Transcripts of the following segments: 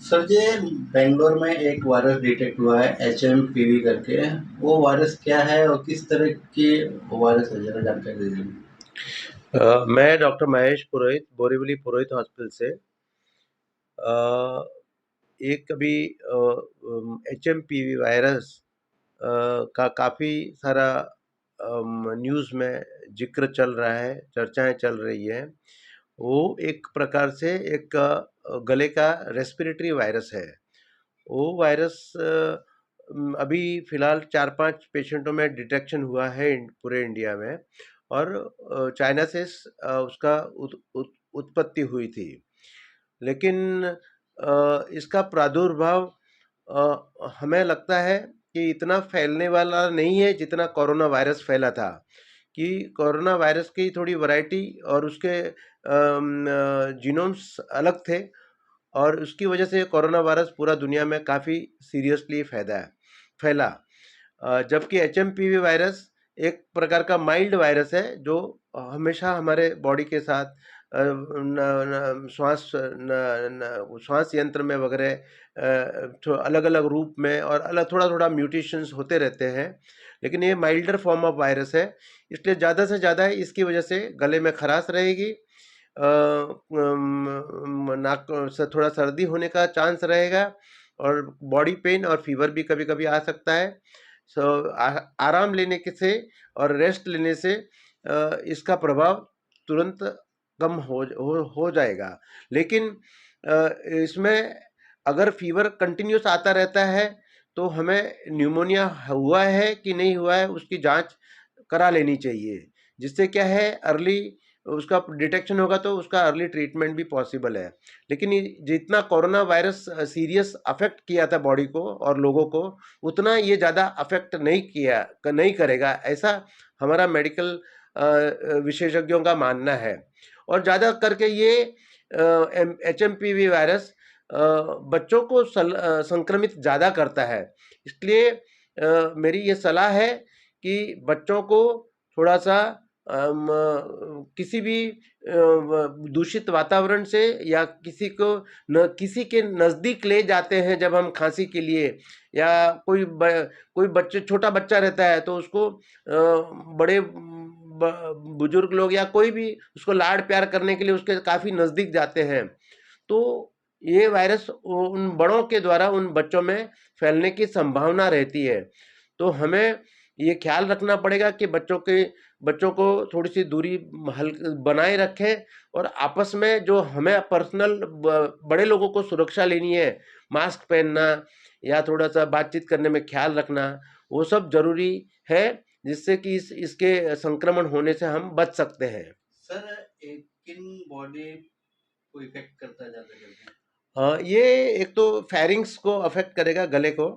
Sir जी, बेंगलोर में एक virus detect हुआ है HMPV करके। वो वायरस क्या है और किस तरह की वायरस है, जरा जानकारी दीजिए। मैं डॉक्टर महेश पुरोहित बोरीवली पुरोहित हॉस्पिटल से एक अभी HMPV वायरस का काफ़ी सारा न्यूज़ में जिक्र चल रहा है, चर्चाएं चल रही हैं। वो एक प्रकार से एक गले का रेस्पिरेटरी वायरस है। वो वायरस अभी फ़िलहाल 4-5 पेशेंटों में डिटेक्शन हुआ है पूरे इंडिया में, और चाइना से उसका उत्पत्ति हुई थी। लेकिन इसका प्रादुर्भाव हमें लगता है कि इतना फैलने वाला नहीं है जितना कोरोना वायरस फैला था। कि कोरोना वायरस की थोड़ी वैरायटी और उसके जीनोम्स अलग थे, और उसकी वजह से कोरोना वायरस पूरा दुनिया में काफ़ी सीरियसली फैला। जबकि HMPV वायरस एक प्रकार का माइल्ड वायरस है जो हमेशा हमारे बॉडी के साथ श्वास यंत्र में वगैरह अलग अलग रूप में और अलग थोड़ा थोड़ा म्यूटेशंस होते रहते हैं। लेकिन ये माइल्डर फॉर्म ऑफ वायरस है, इसलिए ज़्यादा से ज़्यादा इसकी वजह से गले में खराश रहेगी, नाक से थोड़ा सर्दी होने का चांस रहेगा, और बॉडी पेन और फीवर भी कभी कभी आ सकता है। आराम लेने के से और रेस्ट लेने से इसका प्रभाव तुरंत कम हो जाएगा। लेकिन इसमें अगर फीवर कंटिन्यूस आता रहता है तो हमें न्यूमोनिया हुआ है कि नहीं हुआ है उसकी जांच करा लेनी चाहिए, जिससे क्या है अर्ली उसका डिटेक्शन होगा तो उसका अर्ली ट्रीटमेंट भी पॉसिबल है। लेकिन जितना कोरोना वायरस सीरियस अफेक्ट किया था बॉडी को और लोगों को, उतना ये ज़्यादा अफेक्ट नहीं करेगा, ऐसा हमारा मेडिकल विशेषज्ञों का मानना है। और ज़्यादा करके ये HMPV वायरस बच्चों को संक्रमित ज़्यादा करता है। इसलिए मेरी ये सलाह है कि बच्चों को थोड़ा सा किसी भी दूषित वातावरण से या किसी के नज़दीक ले जाते हैं जब हम खांसी के लिए, या कोई बच्चे छोटा बच्चा रहता है तो उसको बड़े बुजुर्ग लोग या कोई भी उसको लाड़ प्यार करने के लिए उसके काफ़ी नज़दीक जाते हैं, तो ये वायरस उन बड़ों के द्वारा उन बच्चों में फैलने की संभावना रहती है। तो हमें ये ख्याल रखना पड़ेगा कि बच्चों को थोड़ी सी दूरी बनाए रखें, और आपस में जो हमें पर्सनल बड़े लोगों को सुरक्षा लेनी है, मास्क पहनना या थोड़ा सा बातचीत करने में ख्याल रखना, वो सब जरूरी है, जिससे कि इसके संक्रमण होने से हम बच सकते हैं। सर, एक किन बॉडी को इफेक्ट करता है ज़्यादा करके? हाँ, ये एक तो फेरिंग्स को अफेक्ट करेगा, गले को,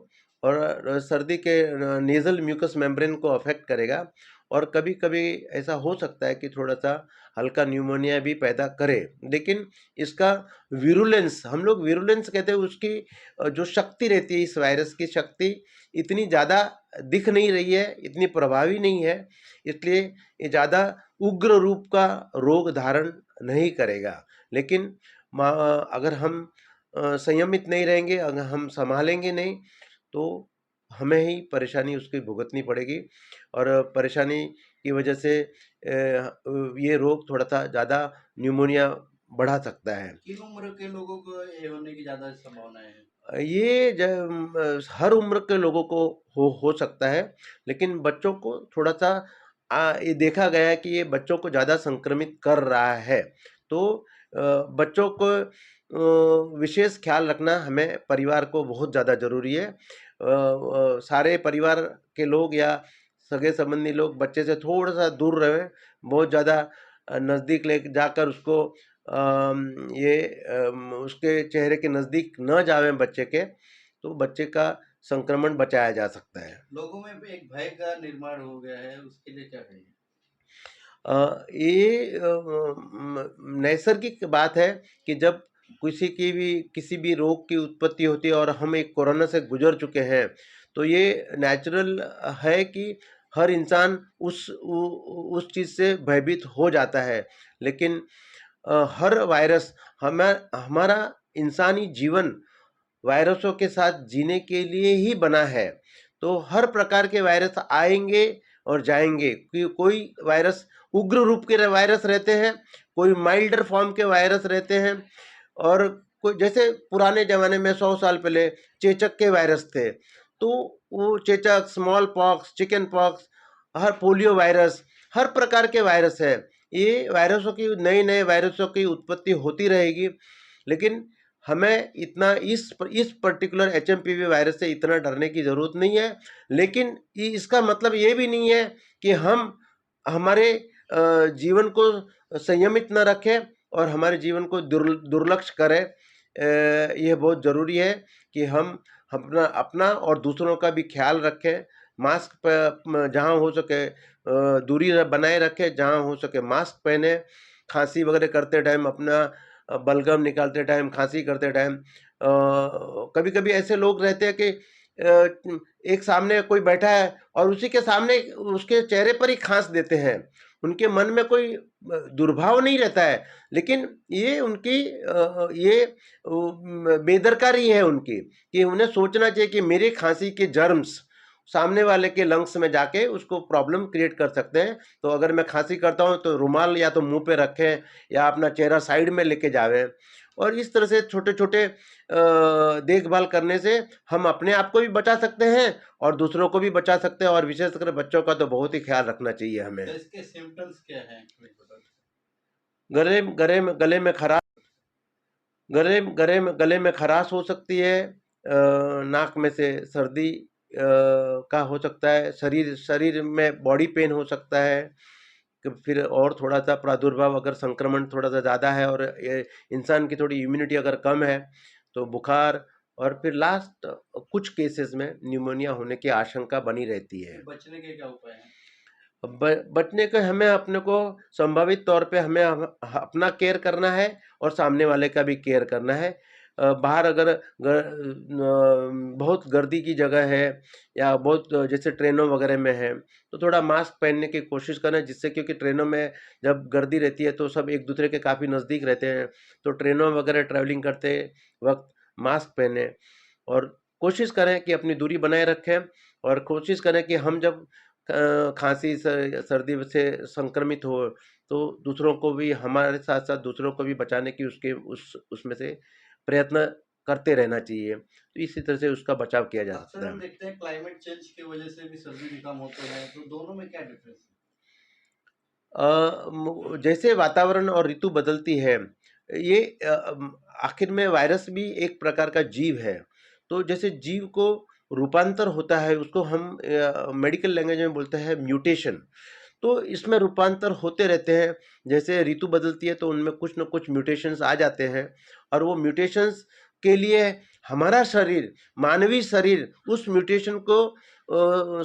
और सर्दी के नेजल म्यूकस मेम्ब्रेन को अफेक्ट करेगा, और कभी कभी ऐसा हो सकता है कि थोड़ा सा हल्का न्यूमोनिया भी पैदा करे। लेकिन इसका विरुलेंस, हम लोग विरुलेंस कहते हैं, उसकी जो शक्ति रहती है, इस वायरस की शक्ति इतनी ज़्यादा दिख नहीं रही है, इतनी प्रभावी नहीं है, इसलिए ये ज़्यादा उग्र रूप का रोग धारण नहीं करेगा। लेकिन अगर हम संयमित नहीं रहेंगे, अगर हम संभालेंगे नहीं, तो हमें ही परेशानी उसकी भुगतनी पड़ेगी, और परेशानी की वजह से ये रोग थोड़ा सा ज़्यादा न्यूमोनिया बढ़ा सकता है। किन उम्र के लोगों को ये होने की ज़्यादा संभावना है? ये हर उम्र के लोगों को हो सकता है, लेकिन बच्चों को थोड़ा सा ये देखा गया है कि ये बच्चों को ज़्यादा संक्रमित कर रहा है। तो बच्चों को विशेष ख्याल रखना हमें परिवार को बहुत ज़्यादा ज़रूरी है। सारे परिवार के लोग या सगे संबंधी लोग बच्चे से थोड़ा सा दूर रहें, बहुत ज़्यादा नज़दीक ले जाकर उसको उसके चेहरे के नज़दीक न जावें बच्चे के, तो बच्चे का संक्रमण बचाया जा सकता है। लोगों में एक भय का निर्माण हो गया है, उसके लिए क्या कहेंगे? ये नैसर्गिक बात है कि जब किसी भी रोग की उत्पत्ति होती है, और हम एक कोरोना से गुजर चुके हैं, तो ये नेचुरल है कि हर इंसान उस चीज़ से भयभीत हो जाता है। लेकिन हर वायरस हमारा इंसानी जीवन वायरसों के साथ जीने के लिए ही बना है। तो हर प्रकार के वायरस आएंगे और जाएंगे, कोई वायरस उग्र रूप के वायरस रहते हैं, कोई माइल्डर फॉर्म के वायरस रहते हैं, और कोई जैसे पुराने ज़माने में 100 साल पहले चेचक के वायरस थे, तो वो चेचक, स्मॉल पॉक्स, चिकन पॉक्स, हर पोलियो वायरस, हर प्रकार के वायरस है। ये वायरसों की नए नए वायरसों की उत्पत्ति होती रहेगी, लेकिन हमें इतना इस पर्टिकुलर एचएमपीवी वायरस से इतना डरने की ज़रूरत नहीं है। लेकिन इसका मतलब ये भी नहीं है कि हम हमारे जीवन को संयमित न रखें और हमारे जीवन को दुर्लक्ष्य करें। यह बहुत ज़रूरी है कि हम अपना अपना और दूसरों का भी ख्याल रखें। मास्क जहाँ हो सके दूरी बनाए रखें, जहाँ हो सके मास्क पहने। खांसी वगैरह करते टाइम अपना बलगम निकालते टाइम, खांसी करते टाइम, कभी कभी ऐसे लोग रहते हैं कि एक सामने कोई बैठा है और उसी के सामने उसके चेहरे पर ही खांस देते हैं। उनके मन में कोई दुर्भाव नहीं रहता है, लेकिन ये उनकी ये बेदरकारी है उनकी, कि उन्हें सोचना चाहिए कि मेरे खांसी के जर्म्स सामने वाले के लंग्स में जाके उसको प्रॉब्लम क्रिएट कर सकते हैं। तो अगर मैं खांसी करता हूं तो रुमाल या तो मुंह पे रखें या अपना चेहरा साइड में लेके जावें। और इस तरह से छोटे छोटे देखभाल करने से हम अपने आप को भी बचा सकते हैं और दूसरों को भी बचा सकते हैं, और विशेषकर बच्चों का तो बहुत ही ख्याल रखना चाहिए हमें। तो इसके सिम्टम्स क्या हैं? गले में खराश, गले में खराश हो सकती है, नाक में से सर्दी का हो सकता है, शरीर में बॉडी पेन हो सकता है, कि फिर और थोड़ा सा प्रादुर्भाव, अगर संक्रमण थोड़ा सा ज़्यादा है और ये इंसान की थोड़ी इम्यूनिटी अगर कम है तो बुखार, और फिर लास्ट कुछ केसेस में न्यूमोनिया होने की आशंका बनी रहती है। बचने के क्या उपाय हैं? बचने के हमें अपने को संभावित तौर पे हमें अपना केयर करना है और सामने वाले का भी केयर करना है। बाहर अगर बहुत गर्दी की जगह है या बहुत जैसे ट्रेनों वगैरह में है तो थोड़ा मास्क पहनने की कोशिश करें, जिससे क्योंकि ट्रेनों में जब गर्दी रहती है तो सब एक दूसरे के काफ़ी नज़दीक रहते हैं, तो ट्रेनों वगैरह ट्रैवलिंग करते वक्त मास्क पहने और कोशिश करें कि अपनी दूरी बनाए रखें। और कोशिश करें कि हम जब खांसी सर्दी से संक्रमित हो तो दूसरों को भी, हमारे साथ साथ दूसरों को भी बचाने की उसमें से प्रयत्न करते रहना चाहिए। तो इसी तरह से उसका बचाव किया जा अक्सर सकता हम है। देखते हैं क्लाइमेट चेंज की वजह से भी सर्दी जुकाम होते हैं, तो दोनों में क्या डिफरेंस है? जैसे वातावरण और ऋतु बदलती है, ये आखिर में वायरस भी एक प्रकार का जीव है। तो जैसे जीव को रूपांतर होता है, उसको हम मेडिकल लैंग्वेज में बोलते हैं म्यूटेशन। तो इसमें रूपांतर होते रहते हैं, जैसे ऋतु बदलती है तो उनमें कुछ न कुछ म्यूटेशंस आ जाते हैं, और वो म्यूटेशंस के लिए हमारा शरीर, मानवीय शरीर उस म्यूटेशन को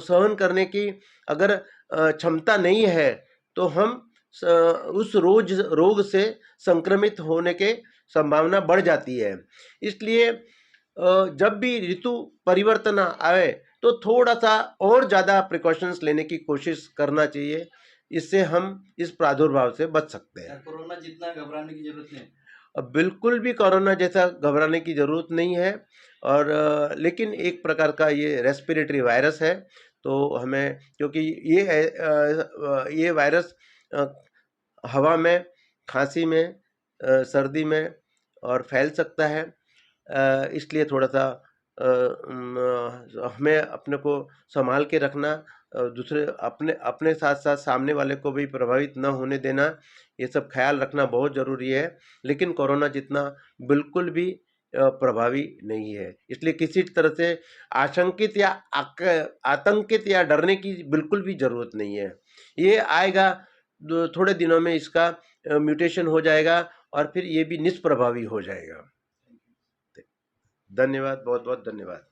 सहन करने की अगर क्षमता नहीं है तो हम उस रोग से संक्रमित होने के संभावना बढ़ जाती है। इसलिए जब भी ऋतु परिवर्तन आए तो थोड़ा सा और ज़्यादा प्रिकॉशंस लेने की कोशिश करना चाहिए, इससे हम इस प्रादुर्भाव से बच सकते हैं। कोरोना जितना घबराने की जरूरत नहीं? अब बिल्कुल भी कोरोना जैसा घबराने की ज़रूरत नहीं है, और लेकिन एक प्रकार का ये रेस्पिरेटरी वायरस है, तो हमें, क्योंकि ये वायरस हवा में, खांसी में, सर्दी में और फैल सकता है। इसलिए थोड़ा सा हमें अपने को संभाल के रखना, दूसरे अपने अपने साथ साथ सामने वाले को भी प्रभावित न होने देना, ये सब ख्याल रखना बहुत ज़रूरी है। लेकिन कोरोना जितना बिल्कुल भी प्रभावी नहीं है, इसलिए किसी तरह से आशंकित या आतंकित या डरने की बिल्कुल भी ज़रूरत नहीं है। ये आएगा, थोड़े दिनों में इसका म्यूटेशन हो जाएगा और फिर ये भी निष्प्रभावी हो जाएगा। धन्यवाद, बहुत बहुत धन्यवाद।